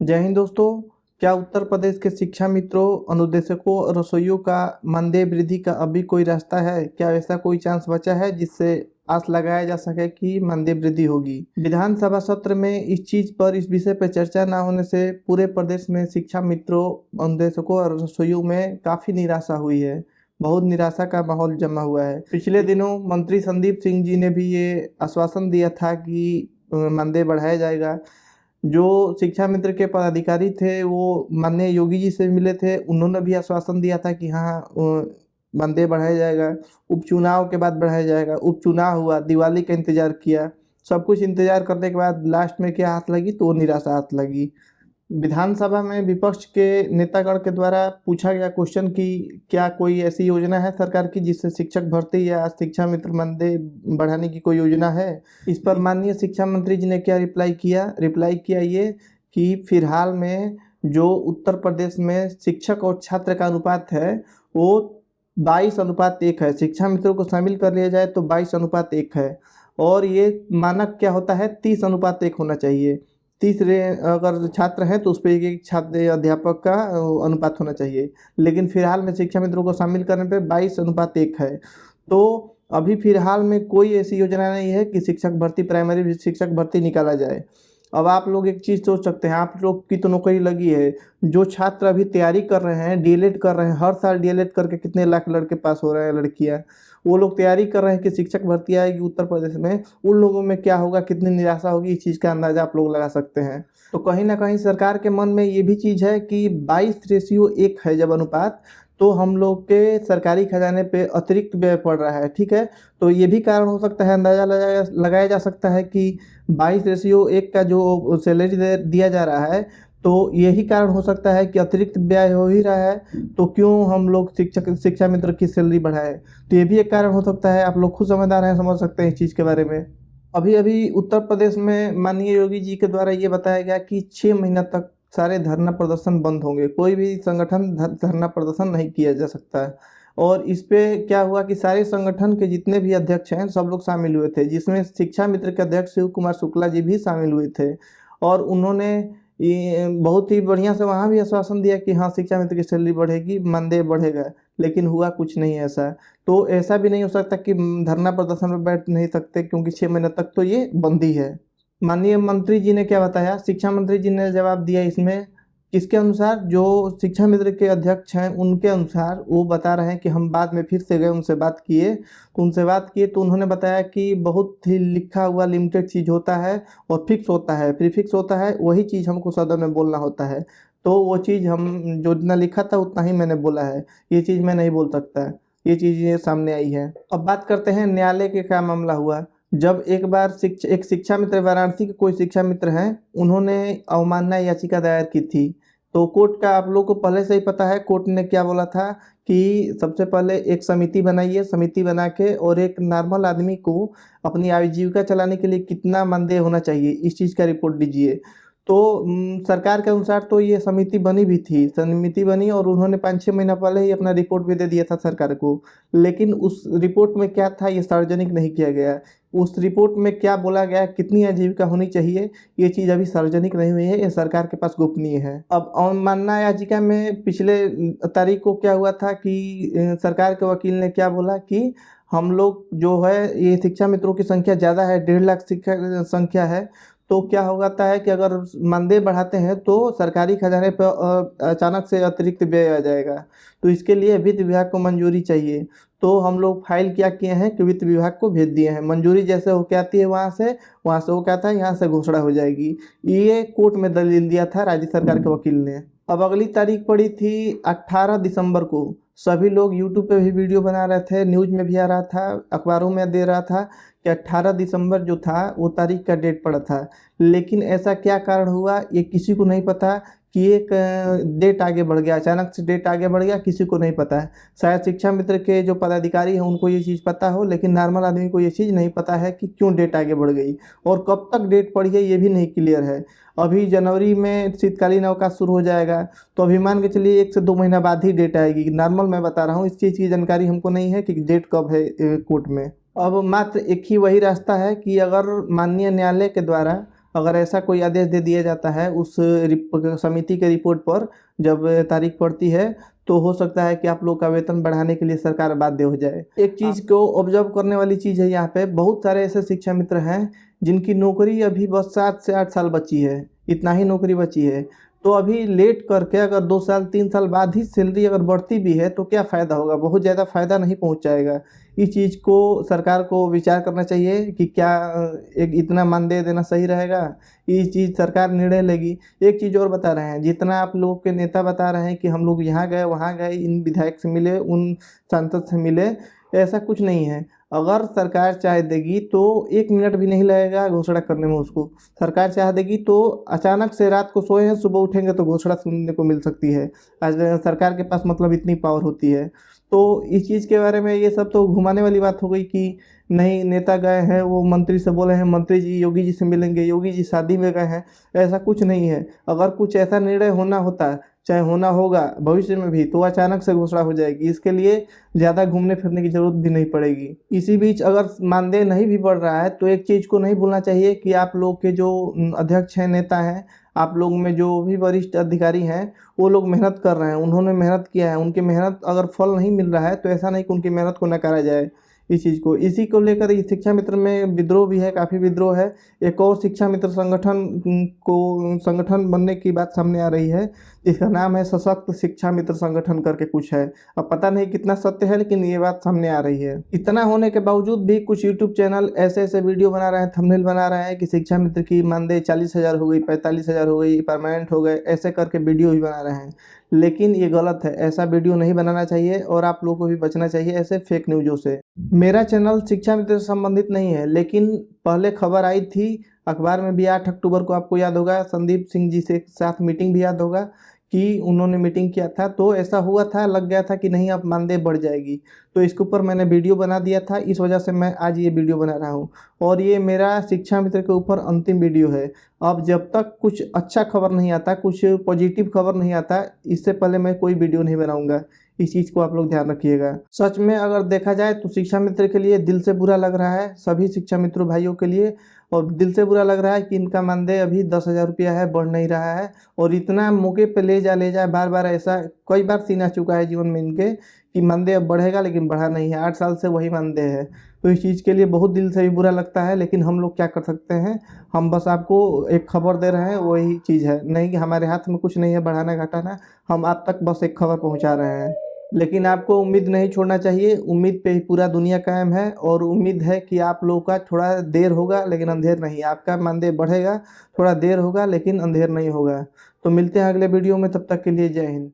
जय हिंद दोस्तों। क्या उत्तर प्रदेश के शिक्षा मित्रों, अनुदेशकों और रसोइयों का मानदेय वृद्धि का अभी कोई रास्ता है? क्या ऐसा कोई चांस बचा है जिससे आस लगाया जा सके कि मानदेय वृद्धि होगी? विधानसभा सत्र में इस विषय पर चर्चा न होने से पूरे प्रदेश में शिक्षा मित्रों, अनुदेशकों और रसोइयों में काफ़ी निराशा हुई है। बहुत निराशा का माहौल जमा हुआ है। पिछले दिनों मंत्री संदीप सिंह जी ने भी ये आश्वासन दिया था कि मानदेय बढ़ाया जाएगा। जो शिक्षा मित्र के पदाधिकारी थे वो माननीय योगी जी से मिले थे, उन्होंने भी आश्वासन दिया था कि हाँ मानदेय बढ़ाया जाएगा, उपचुनाव के बाद बढ़ाया जाएगा। उपचुनाव हुआ, दिवाली का इंतज़ार किया, सब कुछ इंतज़ार करने के बाद लास्ट में क्या हाथ लगी, तो वो निराशा हाथ लगी। विधानसभा में विपक्ष के नेतागण के द्वारा पूछा गया क्वेश्चन कि क्या कोई ऐसी योजना है सरकार की जिससे शिक्षक भर्ती या शिक्षा मित्र मानदेय बढ़ाने की कोई योजना है? इस पर माननीय शिक्षा मंत्री जी ने क्या रिप्लाई किया ये कि फिलहाल में जो उत्तर प्रदेश में शिक्षक और छात्र का अनुपात है वो 22:1 है। शिक्षा मित्रों को शामिल कर लिया जाए तो 22:1 है, और ये मानक क्या होता है 30:1 होना चाहिए। तीसरे अगर छात्र हैं तो उस पर एक छात्र अध्यापक का अनुपात होना चाहिए, लेकिन फिलहाल में शिक्षा मित्रों को शामिल करने पे 22:1 है। तो अभी फिलहाल में कोई ऐसी योजना नहीं है कि प्राइमरी शिक्षक भर्ती निकाला जाए। अब आप लोग एक चीज़ सोच सकते हैं, आप लोग की तो नौकरी लगी है, जो छात्र अभी तैयारी कर रहे हैं, डीएलएड कर रहे हैं, हर साल डीएलएड करके कितने लाख लड़के पास हो रहे हैं, लड़कियां, वो लोग तैयारी कर रहे हैं कि शिक्षक भर्ती आएगी उत्तर प्रदेश में, उन लोगों में क्या होगा, कितनी निराशा होगी, इस चीज़ का अंदाज़ा आप लोग लगा सकते हैं। तो कहीं ना कहीं सरकार के मन में ये भी चीज़ है कि 22:1 है जब अनुपात, तो हम लोग के सरकारी खजाने पे अतिरिक्त व्यय पड़ रहा है। ठीक है, तो ये भी कारण हो सकता है, अंदाज़ा लगाया जा सकता है कि 22:1 का जो सैलरी दिया जा रहा है, तो यही कारण हो सकता है कि अतिरिक्त व्यय हो ही रहा है, तो क्यों हम लोग शिक्षा मित्र की सैलरी बढ़ाएं। तो ये भी एक कारण हो सकता है। आप लोग खुद समझदार हैं, समझ सकते हैं इस चीज़ के बारे में। अभी अभी उत्तर प्रदेश में माननीय योगी जी के द्वारा ये बताया गया कि 6 महीना तक सारे धरना प्रदर्शन बंद होंगे, कोई भी संगठन धरना प्रदर्शन नहीं किया जा सकता है। और इस पे क्या हुआ कि सारे संगठन के जितने भी अध्यक्ष हैं सब लोग शामिल हुए थे, जिसमें शिक्षा मित्र के अध्यक्ष शिव कुमार शुक्ला जी भी शामिल हुए थे, और उन्होंने बहुत ही बढ़िया से वहाँ भी आश्वासन दिया कि हाँ शिक्षा मित्र की सैलरी बढ़ेगी, मानदेय बढ़ेगा, लेकिन हुआ कुछ नहीं ऐसा। तो ऐसा भी नहीं हो सकता कि धरना प्रदर्शन में बैठ नहीं सकते, क्योंकि 6 महीने तक तो ये बंदी है। माननीय मंत्री जी ने क्या बताया, शिक्षा मंत्री जी ने जवाब दिया इसमें, किसके अनुसार, जो शिक्षा मित्र के अध्यक्ष हैं उनके अनुसार वो बता रहे हैं कि हम बाद में फिर से गए, उनसे बात किए तो उन्होंने बताया कि बहुत ही लिखा हुआ लिमिटेड चीज़ होता है और फिक्स होता है, प्रीफिक्स होता है, वही चीज़ हमको सदन में बोलना होता है। तो वो चीज़ हम जो जितना लिखा था उतना ही मैंने बोला है, ये चीज़ मैं नहीं बोल सकता। ये चीज़ ये सामने आई है। अब बात करते हैं न्यायालय के क्या मामला हुआ। जब एक बार एक शिक्षा मित्र, वाराणसी के कोई शिक्षा मित्र हैं, उन्होंने अवमानना याचिका दायर की थी, तो कोर्ट का आप लोग को पहले से ही पता है, कोर्ट ने क्या बोला था कि सबसे पहले एक समिति बनाइए, समिति बना के और एक नॉर्मल आदमी को अपनी आजीविका चलाने के लिए कितना मानदेय होना चाहिए इस चीज़ का रिपोर्ट दीजिए। तो सरकार के अनुसार तो ये समिति बनी भी थी, समिति बनी और उन्होंने 5-6 महीना पहले ही अपना रिपोर्ट भी दे दिया था सरकार को, लेकिन उस रिपोर्ट में क्या था ये सार्वजनिक नहीं किया गया। उस रिपोर्ट में क्या बोला गया, कितनी आजीविका होनी चाहिए, ये चीज़ अभी सार्वजनिक नहीं हुई है, ये सरकार के पास गोपनीय है। अब अवमानना याचिका में पिछले तारीख को क्या हुआ था कि सरकार के वकील ने क्या बोला कि हम लोग जो है ये शिक्षा मित्रों की संख्या ज़्यादा है, 1.5 लाख शिक्षा संख्या है, तो क्या हो जाता है कि अगर मानदेय बढ़ाते हैं तो सरकारी खजाने पर अचानक से अतिरिक्त व्यय आ जाएगा, तो इसके लिए वित्त विभाग को मंजूरी चाहिए। तो हम लोग फाइल क्या किए हैं कि वित्त विभाग को भेज दिए हैं, मंजूरी जैसे हो के आती है वहाँ से वो क्या था, यहाँ से घोषणा हो जाएगी। ये कोर्ट में दलील दिया था राज्य सरकार के वकील ने। अब अगली तारीख पड़ी थी 18 दिसंबर को। सभी लोग यूट्यूब पे भी वीडियो बना रहे थे, न्यूज़ में भी आ रहा था, अखबारों में दे रहा था कि 18 दिसंबर जो था वो तारीख का डेट पड़ा था, लेकिन ऐसा क्या कारण हुआ ये किसी को नहीं पता कि एक डेट आगे बढ़ गया, अचानक से डेट आगे बढ़ गया, किसी को नहीं पता है। शायद शिक्षा मित्र के जो पदाधिकारी हैं उनको ये चीज़ पता हो, लेकिन नॉर्मल आदमी को ये चीज़ नहीं पता है कि क्यों डेट आगे बढ़ गई और कब तक डेट पड़ी है, ये भी नहीं क्लियर है। अभी जनवरी में शीतकालीन अवकाश शुरू हो जाएगा, तो अभी मान के चलिए 1 से 2 महीना बाद ही डेट आएगी। नॉर्मल मैं बता रहा हूँ, इस चीज़ की जानकारी हमको नहीं है कि डेट कब है कोर्ट में। अब मात्र एक ही वही रास्ता है कि अगर माननीय न्यायालय के द्वारा अगर ऐसा कोई आदेश दे दिया जाता है उस समिति के रिपोर्ट पर जब तारीख पड़ती है, तो हो सकता है कि आप लोग का वेतन बढ़ाने के लिए सरकार बाध्य हो जाए। एक चीज़ को ऑब्जर्व करने वाली चीज़ है, यहाँ पे बहुत सारे ऐसे शिक्षा मित्र हैं जिनकी नौकरी अभी बस 7 से 8 साल बची है, इतना ही नौकरी बची है। तो अभी लेट करके अगर 2 साल 3 साल बाद ही सैलरी अगर बढ़ती भी है तो क्या फ़ायदा होगा, बहुत ज़्यादा फ़ायदा नहीं पहुंचाएगा। इस चीज़ को सरकार को विचार करना चाहिए कि क्या एक इतना मानदेय देना सही रहेगा। ये चीज़ सरकार निर्णय लेगी। एक चीज़ और बता रहे हैं, जितना आप लोग के नेता बता रहे हैं कि हम लोग यहाँ गए वहाँ गए, इन विधायक से मिले, उन सांसद से मिले, ऐसा कुछ नहीं है। अगर सरकार चाह देगी तो 1 मिनट भी नहीं लगेगा घोषणा करने में उसको। सरकार चाह देगी तो अचानक से रात को सोए हैं, सुबह उठेंगे तो घोषणा सुनने को मिल सकती है। आज सरकार के पास मतलब इतनी पावर होती है। तो इस चीज़ के बारे में ये सब तो घुमाने वाली बात हो गई कि नहीं, नेता गए हैं, वो मंत्री से बोले हैं, मंत्री जी योगी जी से मिलेंगे, योगी जी शादी में गए हैं, ऐसा कुछ नहीं है। अगर कुछ ऐसा निर्णय होना होता, चाहे होना होगा भविष्य में भी, तो अचानक से घोषणा हो जाएगी। इसके लिए ज़्यादा घूमने फिरने की ज़रूरत भी नहीं पड़ेगी। इसी बीच अगर मानदेय नहीं भी बढ़ रहा है तो एक चीज़ को नहीं भूलना चाहिए कि आप लोग के जो अध्यक्ष हैं, नेता हैं, आप लोग में जो भी वरिष्ठ अधिकारी हैं, वो लोग मेहनत कर रहे हैं, उन्होंने मेहनत किया है। उनकी मेहनत अगर फल नहीं मिल रहा है तो ऐसा नहीं कि उनकी मेहनत को नकारा जाए। इस चीज़ को, इसी को लेकर ये शिक्षा मित्र में विद्रोह भी है, काफ़ी विद्रोह है। एक और शिक्षा मित्र संगठन बनने की बात सामने आ रही है, जिसका नाम है सशक्त शिक्षा मित्र संगठन करके कुछ है। अब पता नहीं कितना सत्य है, लेकिन ये बात सामने आ रही है। इतना होने के बावजूद भी कुछ यूट्यूब चैनल ऐसे ऐसे वीडियो बना रहे हैं, थंबनेल बना रहे हैं कि शिक्षा मित्र की मानदेय 40,000 हो गई, 45,000 हो गई, परमानेंट हो गए, ऐसे करके वीडियो भी बना रहे हैं। लेकिन ये गलत है, ऐसा वीडियो नहीं बनाना चाहिए और आप लोगों को भी बचना चाहिए ऐसे फेक न्यूज़ों से। मेरा चैनल शिक्षा मित्र से संबंधित नहीं है, लेकिन पहले खबर आई थी अखबार में भी। 8 अक्टूबर को आपको याद होगा, संदीप सिंह जी से साथ मीटिंग भी याद होगा कि उन्होंने मीटिंग किया था, तो ऐसा हुआ था, लग गया था कि नहीं अब मानदेय बढ़ जाएगी। तो इसके ऊपर मैंने वीडियो बना दिया था, इस वजह से मैं आज ये वीडियो बना रहा हूँ। और ये मेरा शिक्षा मित्र के ऊपर अंतिम वीडियो है। अब जब तक कुछ अच्छा खबर नहीं आता, कुछ पॉजिटिव खबर नहीं आता, इससे पहले मैं कोई वीडियो नहीं बनाऊंगा। इस चीज़ को आप लोग ध्यान रखिएगा। सच में अगर देखा जाए तो शिक्षा मित्र के लिए दिल से बुरा लग रहा है, सभी शिक्षा मित्रों भाइयों के लिए। और दिल से बुरा लग रहा है कि इनका मानदेय अभी 10,000 रुपया है, बढ़ नहीं रहा है। और इतना मौके पे ले जा बार बार, ऐसा कई बार सीन आ चुका है जीवन में इनके कि मानदेय अब बढ़ेगा, लेकिन बढ़ा नहीं है। 8 साल से वही मानदेय है। तो इस चीज़ के लिए बहुत दिल से भी बुरा लगता है, लेकिन हम लोग क्या कर सकते हैं। हम बस आपको एक खबर दे रहे हैं, वही चीज़ है। नहीं कि हमारे हाथ में कुछ नहीं है बढ़ाना घटाना, हम आप तक बस एक खबर पहुँचा रहे हैं। लेकिन आपको उम्मीद नहीं छोड़ना चाहिए, उम्मीद पे ही पूरा दुनिया कायम है। और उम्मीद है कि आप लोगों का थोड़ा देर होगा लेकिन अंधेर नहीं, आपका मानदेय बढ़ेगा, थोड़ा देर होगा लेकिन अंधेर नहीं होगा। तो मिलते हैं अगले वीडियो में, तब तक के लिए जय हिंद।